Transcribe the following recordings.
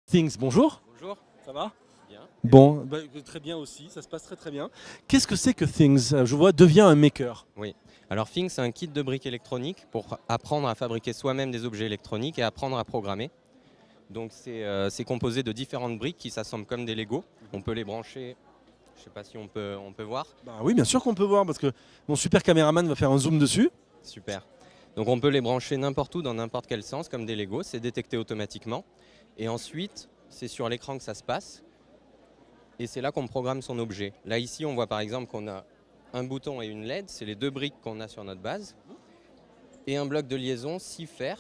Things, bonjour. Bonjour. Ça va? Bien. Bon, très bien aussi, ça se passe très bien. Qu'est-ce que c'est que Things? Je vois, deviens un maker. Oui. Alors Things, c'est un kit de briques électroniques pour apprendre à fabriquer soi-même des objets électroniques et apprendre à programmer. Donc c'est composé de différentes briques qui s'assemblent comme des Lego. On peut les brancher, je ne sais pas si on peut voir. Bah oui, bien sûr qu'on peut voir parce que mon super caméraman va faire un zoom dessus. Super. Donc on peut les brancher n'importe où, dans n'importe quel sens, comme des Lego. C'est détecté automatiquement. Et ensuite, c'est sur l'écran que ça se passe. Et c'est là qu'on programme son objet. Là, ici, on voit par exemple qu'on a un bouton et une LED. C'est les deux briques qu'on a sur notre base. Et un bloc de liaison, 6 fers.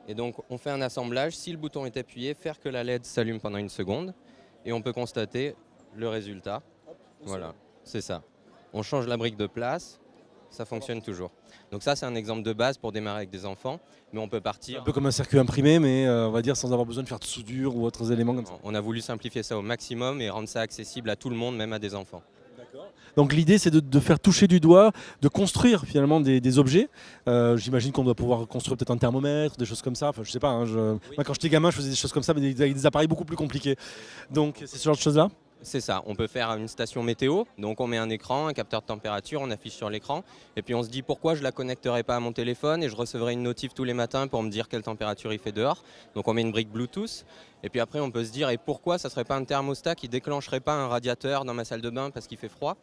Et donc, on fait un assemblage. Si le bouton est appuyé, faire que la LED s'allume pendant une seconde. Et on peut constater le résultat. Voilà, c'est ça. On change la brique de place. Ça fonctionne toujours. Donc ça, c'est un exemple de base pour démarrer avec des enfants. Mais on peut partir. Un peu comme un circuit imprimé, mais on va dire sans avoir besoin de faire de soudure ou autres éléments comme ça. On a voulu simplifier ça au maximum et rendre ça accessible à tout le monde, même à des enfants. Donc l'idée c'est de faire toucher du doigt, de construire finalement des objets. J'imagine qu'on doit pouvoir construire peut-être un thermomètre, des choses comme ça. Enfin je sais pas, hein, moi quand j'étais gamin je faisais des choses comme ça, mais avec des appareils beaucoup plus compliqués. Donc c'est ce genre de choses là. C'est ça, on peut faire une station météo, donc on met un écran, un capteur de température, on affiche sur l'écran, et puis on se dit pourquoi je ne la connecterai pas à mon téléphone et je recevrai une notif tous les matins pour me dire quelle température il fait dehors. Donc on met une brique Bluetooth, et puis après on peut se dire et pourquoi ça ne serait pas un thermostat qui déclencherait pas un radiateur dans ma salle de bain parce qu'il fait froid.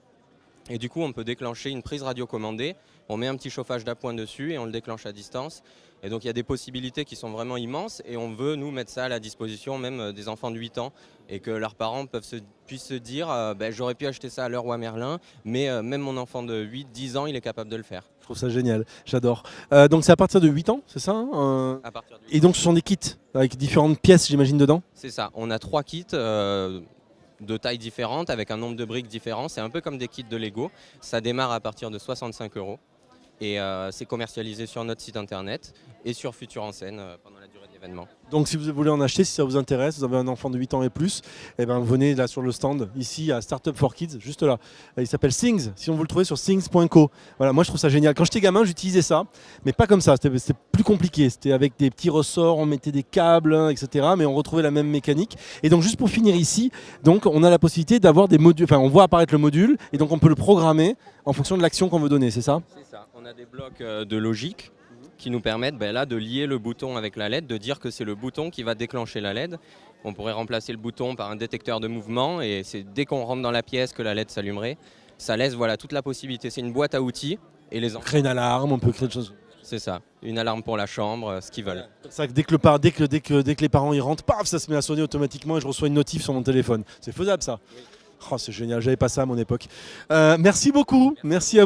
Et du coup, on peut déclencher une prise radiocommandée, on met un petit chauffage d'appoint dessus et on le déclenche à distance. Et donc il y a des possibilités qui sont vraiment immenses et on veut nous mettre ça à la disposition même des enfants de 8 ans et que leurs parents puissent se dire j'aurais pu acheter ça à Leroy Merlin, mais même mon enfant de 8-10 ans, il est capable de le faire. Je trouve ça génial, j'adore. Donc c'est à partir de 8 ans, c'est ça hein À partir de 8 Et donc ce sont des kits avec différentes pièces j'imagine dedans. C'est ça, on a 3 kits de tailles différentes avec un nombre de briques différents. C'est un peu comme des kits de Lego. Ça démarre à partir de 65 € et c'est commercialisé sur notre site internet et sur Futur en Scène pendant la durée de l'événement. Donc si vous voulez en acheter, si ça vous intéresse, vous avez un enfant de 8 ans et plus, eh ben, venez là sur le stand, ici à Startup for Kids, juste là. Il s'appelle Things, si on vous le trouvez sur things.co. Voilà, moi je trouve ça génial. Quand j'étais gamin, j'utilisais ça, mais pas comme ça, c'était plus compliqué. C'était avec des petits ressorts, on mettait des câbles, hein, etc. Mais on retrouvait la même mécanique. Et donc juste pour finir ici, donc, on a la possibilité d'avoir des modules, enfin on voit apparaître le module, et donc on peut le programmer en fonction de l'action qu'on veut donner, c'est ça? C'est ça, on a des blocs de logique qui nous permettent là, de lier le bouton avec la LED, de dire que c'est le bouton qui va déclencher la LED. On pourrait remplacer le bouton par un détecteur de mouvement et c'est dès qu'on rentre dans la pièce que la LED s'allumerait. Ça laisse toute la possibilité. C'est une boîte à outils et les enfants. Créer une alarme, on peut créer des choses. C'est ça, une alarme pour la chambre, ce qu'ils veulent. C'est ça que dès que les parents y rentrent, paf, ça se met à sonner automatiquement et je reçois une notif sur mon téléphone. C'est faisable ça. Oui. Oh, c'est génial, j'avais pas ça à mon époque. Merci beaucoup, merci à vous.